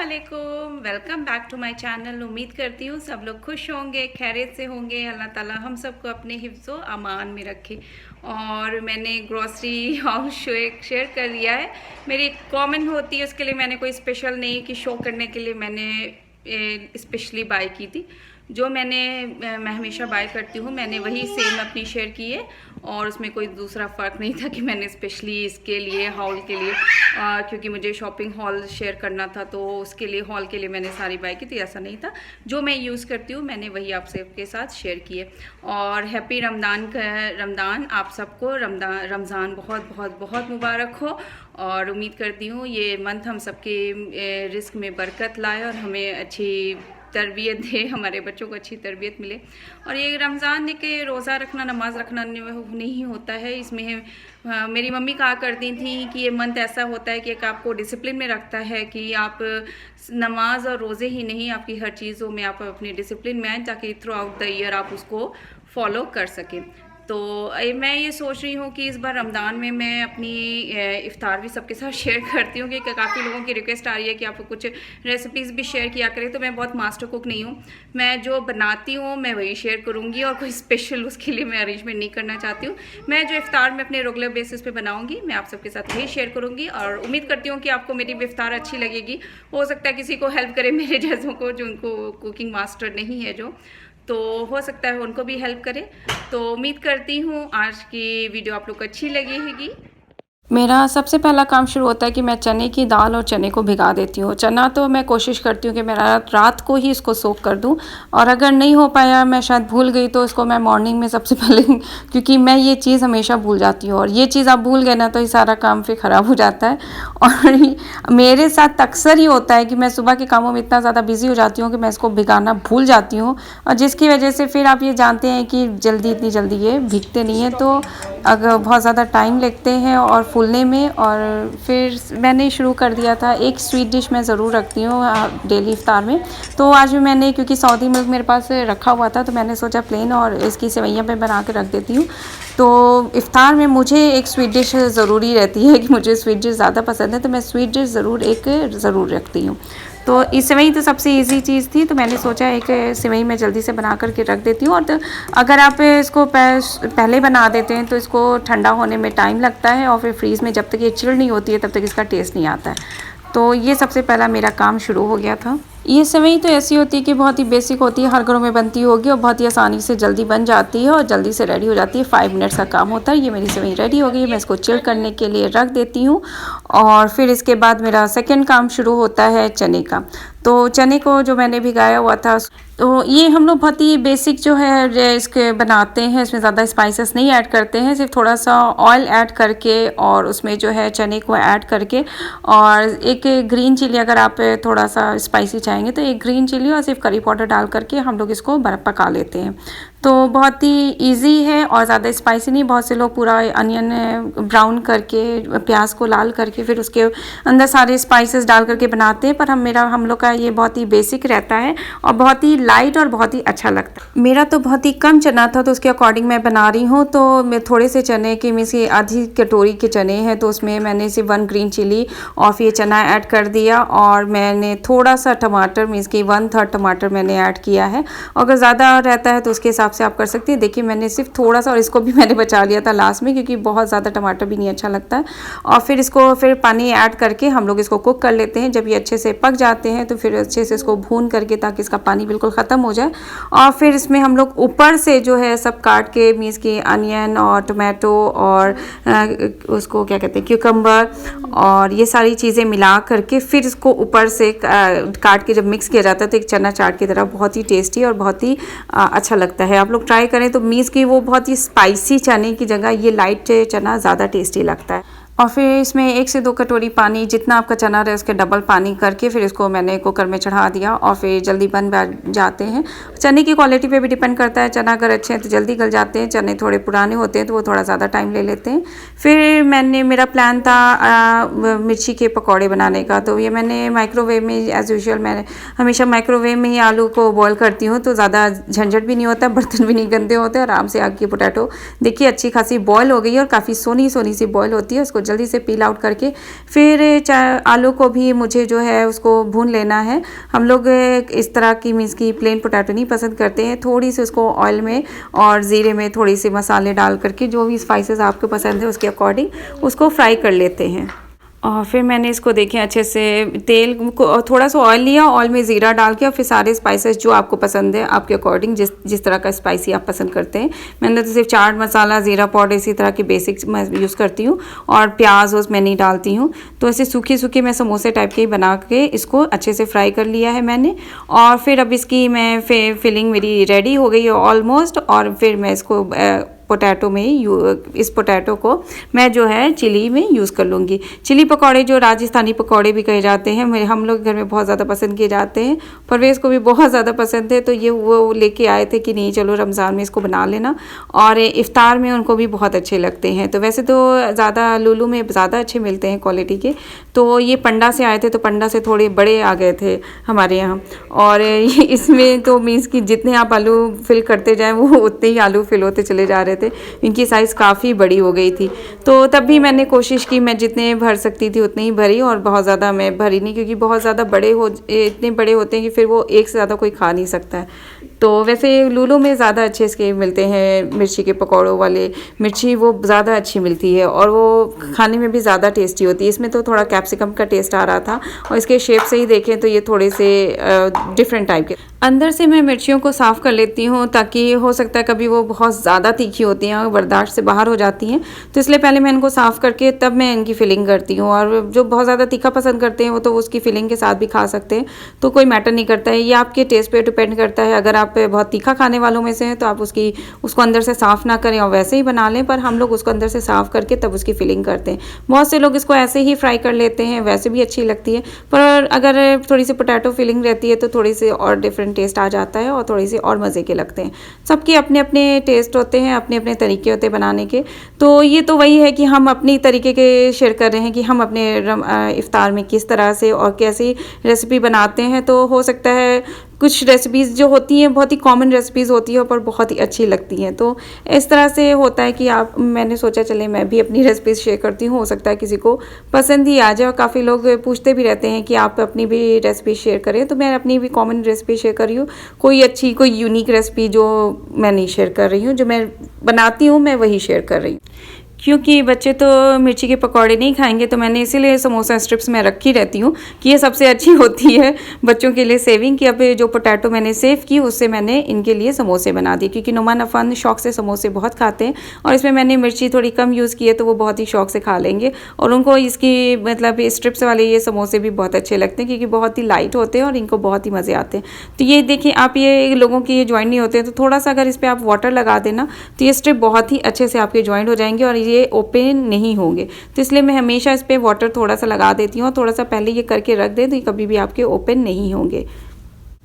वालेकुम, welcome back to my channel. उम्मीद करती हूँ सब लोग खुश होंगे, खैरियत से होंगे। अल्लाह ताला हम सबको अपने हिफ्ज़ो अमान में रखे। और मैंने ग्रॉसरी हाउल शेयर कर दिया है। मेरी एक कॉमन होती है, उसके लिए मैंने कोई स्पेशल नहीं कि शो करने के लिए मैंने स्पेशली बाय की थी। जो मैं हमेशा बाय करती हूँ, मैंने वही सेम अपनी शेयर की है। और उसमें कोई दूसरा फ़र्क नहीं था कि मैंने स्पेशली इसके लिए हॉल के लिए क्योंकि मुझे शॉपिंग हॉल शेयर करना था, तो उसके लिए हॉल के लिए मैंने सारी बाय की थी। ऐसा नहीं था, जो मैं यूज़ करती हूँ मैंने वही आप सबके साथ शेयर किए। और हैप्पी रमज़ान आप सबको। रमज़ान बहुत बहुत बहुत मुबारक हो। और उम्मीद करती हूँ ये मंथ हम सबके रिस्क में बरकत लाए और हमें अच्छी तरबियत दे, हमारे बच्चों को अच्छी तरबियत मिले। और ये रमज़ान के रोज़ा रखना, नमाज़ रखना नहीं होता है। इसमें मेरी मम्मी कहा करती थी कि ये मंथ ऐसा होता है कि एक आपको डिसिप्लिन में रखता है कि आप नमाज और रोज़े ही नहीं, आपकी हर चीज़ों में आप अपनी डिसिप्लिन में आए ताकि थ्रू आउट द ईयर आप उसको फॉलो कर सकें। तो मैं ये सोच रही हूँ कि इस बार रमज़ान में मैं अपनी इफ़्तार भी सबके साथ शेयर करती हूँ कि काफ़ी लोगों की रिक्वेस्ट आ रही है कि आप कुछ रेसिपीज़ भी शेयर किया करें। तो मैं बहुत मास्टर कुक नहीं हूँ, मैं जो बनाती हूँ मैं वही शेयर करूँगी और कोई स्पेशल उसके लिए मैं अरेंजमेंट नहीं करना चाहती हूँ। मैं जो इफ़्तार में अपने रेगुलर बेसिस पे बनाऊँगी मैं आप सबके साथ वही शेयर करूँगी। और उम्मीद करती हूँ कि आपको मेरी इफ़्तार अच्छी लगेगी। हो सकता है किसी को हेल्प करे, मेरे जैसों को जो उनको कुकिंग मास्टर नहीं है जो, तो हो सकता है उनको भी हेल्प करे। तो उम्मीद करती हूँ आज की वीडियो आप लोग को अच्छी लगी होगी। मेरा सबसे पहला काम शुरू होता है कि मैं चने की दाल और चने को भिगा देती हूँ। चना तो मैं कोशिश करती हूँ कि मैं रात को ही इसको सोक कर दूँ, और अगर नहीं हो पाया, मैं शायद भूल गई, तो इसको मैं मॉर्निंग में सबसे पहले क्योंकि मैं ये चीज़ हमेशा भूल जाती हूँ, और ये चीज़ आप भूल गए ना तो ये सारा काम फिर ख़राब हो जाता है। और मेरे साथ अक्सर ही होता है कि मैं सुबह के कामों में इतना ज़्यादा बिजी हो जाती हूँ कि मैं इसको भिगाना भूल जाती हूँ, और जिसकी वजह से फिर आप ये जानते हैं कि इतनी जल्दी ये भीगते नहीं है, तो अगर बहुत ज़्यादा टाइम लगते हैं और फूलने में। और फिर मैंने शुरू कर दिया था, एक स्वीट डिश मैं ज़रूर रखती हूँ डेली इफ्तार में। तो आज भी मैंने, क्योंकि सऊदी मिल्क मेरे पास रखा हुआ था, तो मैंने सोचा प्लेन और इसकी सेवइयाँ पे बना के रख देती हूँ। तो इफ्तार में मुझे एक स्वीट डिश ज़रूरी रहती है कि मुझे स्वीट डिश ज़्यादा पसंद है, तो मैं स्वीट डिश ज़रूर रखती हूँ। तो इस सेवई तो सबसे इजी चीज़ थी, तो मैंने सोचा एक सेवई मैं जल्दी से बना करके रख देती हूँ। और तो अगर आप इसको पहले बना देते हैं तो इसको ठंडा होने में टाइम लगता है, और फिर फ्रीज़ में जब तक ये चिल्ड नहीं होती है तब तक इसका टेस्ट नहीं आता है। तो ये सबसे पहला मेरा काम शुरू हो गया था। ये सेवई तो ऐसी होती है कि बहुत ही बेसिक होती है, हर घरों में बनती होगी, और बहुत ही आसानी से जल्दी बन जाती है और जल्दी से रेडी हो जाती है। 5 मिनट्स का काम होता है। ये मेरी सेवई रेडी हो गई, मैं इसको चिल करने के लिए रख देती हूँ। और फिर इसके बाद मेरा सेकंड काम शुरू होता है चने का। तो चने को जो मैंने भिगाया हुआ था, तो ये हम लोग बहुत ही बेसिक जो है इसके बनाते हैं, इसमें ज़्यादा स्पाइसेस नहीं ऐड करते हैं, सिर्फ थोड़ा सा ऑयल ऐड करके और उसमें जो है चने को ऐड करके, और एक ग्रीन चिली, अगर आप थोड़ा सा स्पाइसी चाहेंगे तो एक ग्रीन चिली और सिर्फ करी पाउडर डाल करके हम लोग इसको पका लेते हैं। तो बहुत ही इजी है और ज़्यादा स्पाइसी नहीं। बहुत से लोग पूरा अनियन ब्राउन करके, प्याज को लाल करके, फिर उसके अंदर सारे स्पाइसेस डाल करके बनाते हैं, पर हम लोग का ये बहुत ही बेसिक रहता है और बहुत ही लाइट और बहुत ही अच्छा लगता है। मेरा तो बहुत ही कम चना था, तो उसके अकॉर्डिंग मैं बना रही हूँ। तो मैं थोड़े से चने के मीन्स की आधी कटोरी के चने हैं, तो उसमें मैंने सिर्फ 1 ग्रीन चिली और फिर चना ऐड कर दिया, और मैंने थोड़ा सा टमाटर मीन्स की 1/3 टमाटर मैंने ऐड किया है। अगर ज़्यादा रहता है तो उसके हिसाब से आप कर सकती हैं। देखिए मैंने सिर्फ थोड़ा सा, और इसको भी मैंने बचा लिया था लास्ट में, क्योंकि बहुत ज़्यादा टमाटर भी नहीं अच्छा लगता है। और फिर इसको पानी ऐड करके हम लोग इसको कुक कर लेते हैं। जब ये अच्छे से पक जाते हैं तो फिर अच्छे से इसको भून करके, ताकि इसका पानी बिल्कुल ख़त्म हो जाए। और फिर इसमें हम लोग ऊपर से जो है सब काट के, मीन्स की अनियन और टोमेटो और उसको क्या कहते हैं, क्यूकम्बर, और ये सारी चीज़ें मिला करके फिर इसको ऊपर से काट के जब मिक्स किया जाता है तो एक चना चाट की तरह बहुत ही टेस्टी और बहुत ही अच्छा लगता है। आप लोग ट्राई करें तो मीन्स की वो बहुत ही स्पाइसी चने की जगह ये लाइट चना ज़्यादा टेस्टी लगता है। और फिर इसमें 1 से 2 कटोरी पानी, जितना आपका चना रहे उसके डबल पानी करके फिर इसको मैंने कुकर में चढ़ा दिया, और फिर जल्दी बन जाते हैं। चने की क्वालिटी पे भी डिपेंड करता है। चना अगर अच्छे हैं तो जल्दी गल जाते हैं, चने थोड़े पुराने होते हैं तो वो थोड़ा ज़्यादा टाइम ले लेते हैं। फिर मेरा प्लान था मिर्ची के पकौड़े बनाने का। तो ये मैंने माइक्रोवेव में, एज़ यूजुअल मैं हमेशा माइक्रोवेव में ही आलू को बॉयल करती हूँ, तो ज़्यादा झंझट भी नहीं होता, बर्तन भी नहीं गंदे होते, आराम से आग की पोटैटो देखिए अच्छी खासी बॉयल हो गई है और काफ़ी सोनी सी बॉयल होती है। उसको जल्दी से पील आउट करके फिर आलू को भी मुझे जो है उसको भून लेना है। हम लोग इस तरह की मीन्स की प्लेन पोटैटो नहीं पसंद करते हैं, थोड़ी सी उसको ऑयल में और ज़ीरे में थोड़ी सी मसाले डाल करके जो भी स्पाइसेस आपको पसंद है उसके अकॉर्डिंग उसको फ्राई कर लेते हैं। और फिर मैंने इसको देखें अच्छे से तेल को थोड़ा सा ऑयल लिया, ऑयल में ज़ीरा डाल के और फिर सारे स्पाइसेस जो आपको पसंद है आपके अकॉर्डिंग जिस तरह का स्पाइसी आप पसंद करते हैं। मैंने तो सिर्फ चाट मसाला, ज़ीरा पाउडर इसी तरह की बेसिक्स मैं यूज़ करती हूँ और प्याज उसमें नहीं डालती हूँ। तो ऐसे सूखी सूखी मैं समोसे टाइप के ही बना के इसको अच्छे से फ्राई कर लिया है मैंने। और फिर अब इसकी मैं फिलिंग मेरी रेडी हो गई है ऑलमोस्ट। और फिर मैं इसको पोटैटो में इस पोटैटो को मैं जो है चिली में यूज़ कर लूँगी। चिली पकौड़े जो राजस्थानी पकौड़े भी कहे जाते हैं, हम लोग घर में बहुत ज़्यादा पसंद किए जाते हैं। परवेज़ को भी बहुत ज़्यादा पसंद है, तो ये वो लेके आए थे कि नहीं चलो रमज़ान में इसको बना लेना, और इफ़्तार में उनको भी बहुत अच्छे लगते हैं। तो वैसे तो ज़्यादा लुलु में ज़्यादा अच्छे मिलते हैं क्वालिटी के, तो ये पंडा से आए थे, तो पंडा से थोड़े बड़े आ गए थे हमारे यहाँ। और इसमें तो मीन्स कि जितने आप आलू फिल करते जाएँ वो उतने ही आलू फिल होते चले जा रहे थे। इनकी साइज़ काफ़ी बड़ी हो गई थी, तो तब भी मैंने कोशिश की मैं जितने भर सकती थी उतने ही भरी, और बहुत ज़्यादा मैं भरी नहीं, क्योंकि बहुत ज़्यादा इतने बड़े होते हैं कि फिर वो एक से ज़्यादा कोई खा नहीं सकता है। तो वैसे लुलु में ज़्यादा अच्छे इसके मिलते हैं मिर्ची के पकौड़ों वाले, मिर्ची वो ज़्यादा अच्छी मिलती है और वो खाने में भी ज़्यादा टेस्टी होती है। इसमें तो थोड़ा कैप्सिकम का टेस्ट आ रहा था, और इसके शेप से ही देखें तो ये थोड़े से डिफरेंट टाइप के। अंदर से मैं मिर्चियों को साफ़ कर लेती हूँ, ताकि हो सकता है कभी वो बहुत ज़्यादा तीखी होती हैं और बर्दाश्त से बाहर हो जाती हैं, तो इसलिए पहले मैं इनको साफ़ करके तब मैं इनकी फिलिंग करती हूँ। और जो बहुत ज़्यादा तीखा पसंद करते हैं वो तो उसकी फिलिंग के साथ भी खा सकते हैं, तो कोई मैटर नहीं करता है। ये आपके टेस्ट पे डिपेंड करता है। अगर आप बहुत तीखा खाने वालों में से हैं तो आप उसको अंदर से साफ़ ना करें और वैसे ही बना लें, पर हम लोग उसको अंदर से साफ़ करके तब उसकी फिलिंग करते हैं। बहुत से लोग इसको ऐसे ही फ्राई कर लेते हैं, वैसे भी अच्छी लगती है, पर अगर थोड़ी सी पोटैटो फिलिंग रहती है तो थोड़ी सी और डिफरेंट टेस्ट आ जाता है और थोड़ी सी और मज़े के लगते हैं। सबके अपने अपने टेस्ट होते हैं, अपने अपने तरीके होते हैं बनाने के। तो ये तो वही है कि हम अपनी तरीके के शेयर कर रहे हैं कि हम अपने इफ्तार में किस तरह से और कैसी रेसिपी बनाते हैं। तो हो सकता है कुछ रेसिपीज़ जो होती हैं बहुत ही कॉमन रेसिपीज़ होती हैं पर बहुत ही अच्छी लगती हैं। तो इस तरह से होता है कि मैंने सोचा चले मैं भी अपनी रेसिपीज़ शेयर करती हूँ, हो सकता है किसी को पसंद ही आ जाए। और काफ़ी लोग पूछते भी रहते हैं कि आप अपनी भी रेसिपी शेयर करें, तो मैं अपनी भी कॉमन रेसिपी शेयर कर रही हूँ। कोई अच्छी कोई यूनिक रेसिपी जो मैं नहीं शेयर कर रही हूँ, जो मैं बनाती हूँ मैं वही शेयर कर रही हूँ। क्योंकि बच्चे तो मिर्ची के पकौड़े नहीं खाएंगे, तो मैंने इसीलिए समोसा स्ट्रिप्स में रखी रहती हूँ कि ये सबसे अच्छी होती है बच्चों के लिए सेविंग, कि अब जो पोटैटो मैंने सेव की उससे मैंने इनके लिए समोसे बना दिए। क्योंकि नुमान अफान शौक से समोसे बहुत खाते हैं, और इसमें मैंने मिर्ची थोड़ी कम यूज़ की है तो वो बहुत ही शौक से खा लेंगे, और उनको इसकी मतलब स्ट्रिप्स वाले ये समोसे भी बहुत अच्छे लगते हैं, क्योंकि बहुत ही लाइट होते हैं और इनको बहुत ही मज़े आते हैं। तो ये देखिए आप, ये लोगों के ये जॉइंट नहीं होते हैं, तो थोड़ा सा अगर इस पर आप वाटर लगा देना तो ये स्ट्रिप बहुत ही अच्छे से आपके जॉइंट हो जाएंगे और ये ओपन नहीं होंगे। तो इसलिए मैं हमेशा इस पर वाटर थोड़ा सा लगा देती हूँ, थोड़ा सा पहले ये करके रख दें तो ये कभी भी आपके ओपन नहीं होंगे।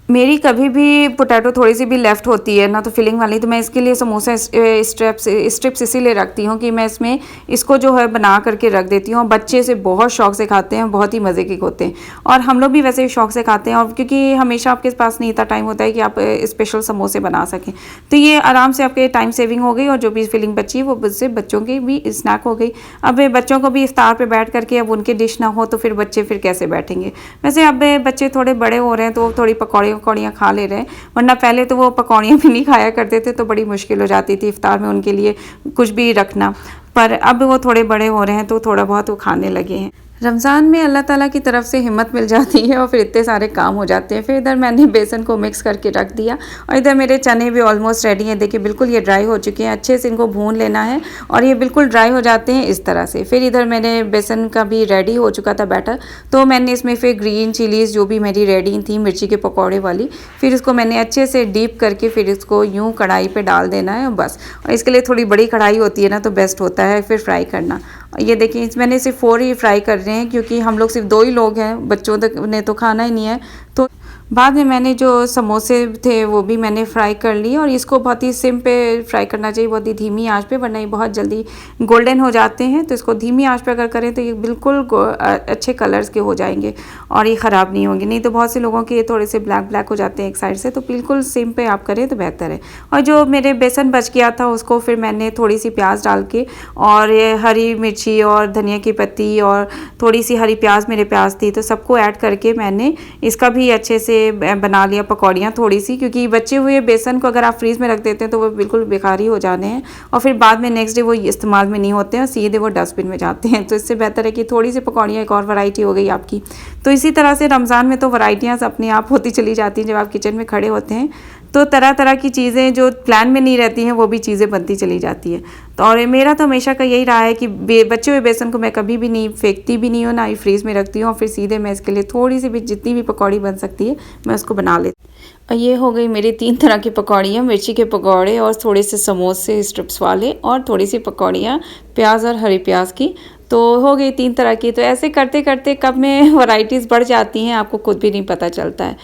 मेरी कभी भी पोटैटो थोड़ी सी भी लेफ़्ट होती है ना तो फिलिंग वाली, तो मैं इसके लिए समोसा स्ट्रिप्स इसीलिए रखती हूँ कि मैं इसमें इसको जो है बना करके रख देती हूँ। बच्चे से बहुत शौक से खाते हैं, बहुत ही मज़े के होते हैं, और हम लोग भी वैसे ही शौक से खाते हैं। और क्योंकि हमेशा आपके पास नहीं इतना टाइम होता है कि आप स्पेशल समोसे बना सकें, तो ये आराम से आपके टाइम सेविंग हो गई, और जो भी फिलिंग बची वो उससे बच्चों की भी स्नैक हो गई। अब बच्चों को भी इफ्तार पर बैठ करके अब उनके डिश ना हो तो फिर बच्चे फिर कैसे बैठेंगे। वैसे अब बच्चे थोड़े बड़े हो रहे हैं तो थोड़ी पकौड़ियाँ खा ले रहे हैं, वरना पहले तो वो पकौड़ियाँ भी नहीं खाया करते थे, तो बड़ी मुश्किल हो जाती थी इफ्तार में उनके लिए कुछ भी रखना। पर अब वो थोड़े बड़े हो रहे हैं तो थोड़ा बहुत वो खाने लगे हैं। रमज़ान में अल्लाह ताला की तरफ से हिम्मत मिल जाती है और फिर इतने सारे काम हो जाते हैं। फिर इधर मैंने बेसन को मिक्स करके रख दिया, और इधर मेरे चने भी ऑलमोस्ट रेडी हैं। देखिए बिल्कुल ये ड्राई हो चुके हैं, अच्छे से इनको भून लेना है और ये बिल्कुल ड्राई हो जाते हैं इस तरह से। फिर इधर मैंने बेसन का भी रेडी हो चुका था बैटर, तो मैंने इसमें फिर ग्रीन चिलीज़ जो भी मेरी रेडी थी मिर्ची के पकौड़े वाली, फिर इसको मैंने अच्छे से डीप करके फिर इसको यूँ कढ़ाई पर डाल देना है बस। और इसके लिए थोड़ी बड़ी कढ़ाई होती है ना तो बेस्ट होता है फिर फ्राई करना। ये देखिए मैंने सिर्फ 4 ही फ्राई कर रहे हैं, क्योंकि हम लोग सिर्फ 2 ही लोग हैं, बच्चों तक ने तो खाना ही नहीं है। तो बाद में मैंने जो समोसे थे वो भी मैंने फ्राई कर लिए, और इसको बहुत ही सिम पे फ्राई करना चाहिए, बहुत ही धीमी आंच पे, वरना ये बहुत जल्दी गोल्डन हो जाते हैं। तो इसको धीमी आंच पे अगर करें तो ये बिल्कुल अच्छे कलर्स के हो जाएंगे और ये ख़राब नहीं होंगे। नहीं तो बहुत से लोगों के थोड़े से ब्लैक ब्लैक हो जाते हैं एक साइड से, तो बिल्कुल सिम पे आप करें तो बेहतर है। और जो मेरे बेसन बच गया था उसको फिर मैंने थोड़ी सी प्याज डाल के और हरी मिर्ची मिर्ची और धनिया की पत्ती और थोड़ी सी हरी प्याज मेरे पास थी, तो सबको ऐड करके मैंने इसका भी अच्छे से बना लिया पकौड़ियाँ थोड़ी सी, क्योंकि बचे हुए बेसन को अगर आप फ्रीज़ में रख देते हैं तो वो बिल्कुल बेकार ही हो जाने हैं और फिर बाद में नेक्स्ट डे वो इस्तेमाल में नहीं होते हैं, सीधे वो डस्टबिन में जाते हैं। तो इससे बेहतर है कि थोड़ी सी पकौड़ियाँ, एक और वैरायटी हो गई आपकी। तो इसी तरह से रमज़ान में तो वैरायटियाँ अपने आप होती चली जाती हैं। जब आप किचन में खड़े होते हैं तो तरह तरह की चीज़ें जो प्लान में नहीं रहती हैं वो भी चीज़ें बनती चली जाती है। तो और मेरा तो हमेशा का यही रहा है कि बचे हुए बेसन को मैं कभी भी नहीं फेंकती भी नहीं हूँ, ना ही फ्रीज़ में रखती हूँ, और फिर सीधे मैं इसके लिए थोड़ी सी भी जितनी भी पकौड़ी बन सकती है मैं उसको बना लेती हूँ। और ये हो गई मेरी 3 तरह की पकौड़ियाँ, मिर्ची के पकौड़े और थोड़े से समोसे स्ट्रिप्स वाले, और थोड़ी सी पकौड़ियाँ प्याज और हरी प्याज की। तो हो गई 3 तरह की। तो ऐसे करते करते कब में वैरायटीज़ बढ़ जाती हैं आपको खुद भी नहीं पता चलता है।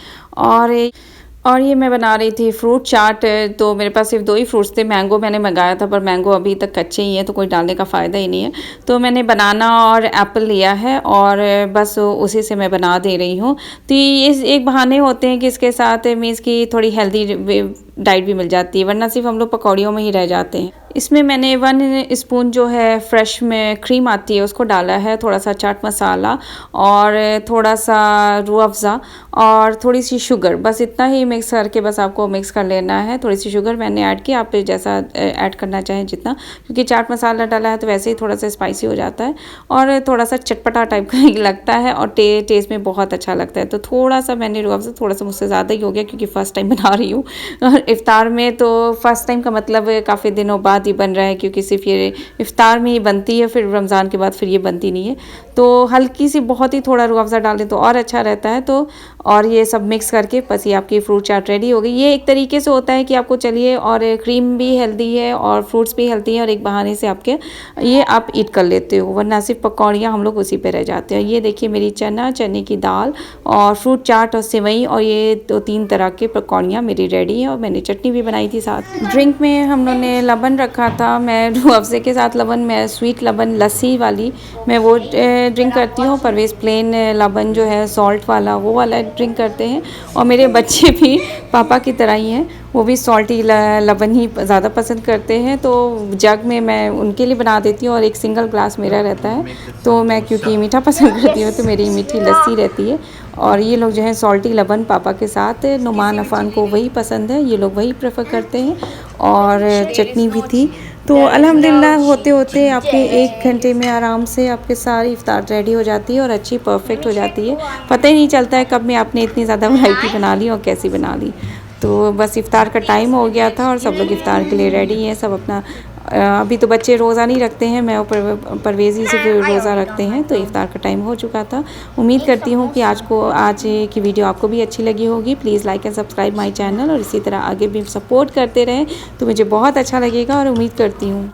और ये मैं बना रही थी फ्रूट चाट। तो मेरे पास सिर्फ 2 ही फ्रूट्स थे। मैंगो मैंने मंगाया था, पर मैंगो अभी तक कच्चे ही हैं तो कोई डालने का फ़ायदा ही नहीं है। तो मैंने बनाना और एप्पल लिया है और बस उसी से मैं बना दे रही हूँ। तो ये एक बहाने होते हैं कि इसके साथ मीन्स की थोड़ी हेल्दी डाइट भी मिल जाती है, वरना सिर्फ हम लोग पकौड़ियों में ही रह जाते हैं। इसमें मैंने 1 स्पून जो है फ्रेश में क्रीम आती है उसको डाला है, थोड़ा सा चाट मसाला और थोड़ा सा रूह अफ़ज़ा और थोड़ी सी शुगर, बस इतना ही मिक्स करके बस आपको मिक्स कर लेना है। थोड़ी सी शुगर मैंने ऐड की, आप जैसा ऐड करना चाहें जितना, क्योंकि चाट मसाला डाला है तो वैसे ही थोड़ा सा स्पाइसी हो जाता है और थोड़ा सा चटपटा टाइप का लगता है और टेस्ट में बहुत अच्छा लगता है। तो थोड़ा सा मैंने रूह अफ़ज़ा, थोड़ा सा मुझसे ज़्यादा ही हो गया क्योंकि फ़र्स्ट टाइम बना रही हूँ इफ्तार में। तो फ़र्स्ट टाइम का मतलब काफ़ी दिनों बाद ही बन रहा है, क्योंकि सिर्फ ये इफ्तार में ही बनती है, फिर रमज़ान के बाद फिर ये बनती नहीं है। तो हल्की सी बहुत ही थोड़ा रूह अफ़ज़ा डाल दें तो और अच्छा रहता है। तो और ये सब मिक्स करके बस ये आपकी फ्रूट चाट रेडी हो गई। ये एक तरीके से होता है कि आपको चलिए, और क्रीम भी हेल्दी है और फ्रूट्स भी हेल्दी हैं और एक बहाने से आपके ये आप ईट कर लेते हो, वरना सिर्फ पकौड़ियाँ हम लोग उसी पे रह जाते हैं। ये देखिए मेरी चने की दाल और फ्रूट चाट और सेवई और ये 2-3 तरह के पकौड़ियाँ मेरी रेडी हैं, और मैंने चटनी भी बनाई थी साथ। ड्रिंक में हम लोगों ने लबन रखा था। मैं रूह अफ़ज़े के साथ लबन, मैं स्वीट लबन लस्सी वाली मैं वो ड्रिंक करती हूँ। परवेज़ प्लेन लबन जो है सॉल्ट वाला, वो वाला ड्रिंक करते हैं। और मेरे बच्चे भी पापा की तरह ही हैं, वो भी सॉल्टी लबन ही ज़्यादा पसंद करते हैं। तो जग में मैं उनके लिए बना देती हूँ और एक सिंगल ग्लास मेरा रहता है। तो मैं क्योंकि मीठा पसंद करती हूँ तो मेरी मीठी लस्सी रहती है। और ये लोग जो है सॉल्टी लबन पापा के साथ, नुमान अफ़ान को वही पसंद है, ये लोग वही प्रेफर करते हैं। और चटनी भी थी। तो अल्हम्दुलिल्लाह होते होते आपके 1 घंटे में आराम से आपके सारी इफ्तार रेडी हो जाती है और अच्छी परफेक्ट हो जाती है। पता ही नहीं चलता है कब में आपने इतनी ज़्यादा वैरायटी बना ली और कैसी बना ली। तो बस इफ्तार का टाइम हो गया था और सब लोग इफ्तार के लिए रेडी हैं। सब अपना अभी तो बच्चे रोज़ा नहीं रखते हैं, मैं परवेज़ ही से रोज़ा रखते हैं। तो इफ्तार का टाइम हो चुका था। उम्मीद करती हूँ कि आज की वीडियो आपको भी अच्छी लगी होगी। Please like and subscribe my channel, और इसी तरह आगे भी सपोर्ट करते रहें तो मुझे बहुत अच्छा लगेगा और उम्मीद करती हूँ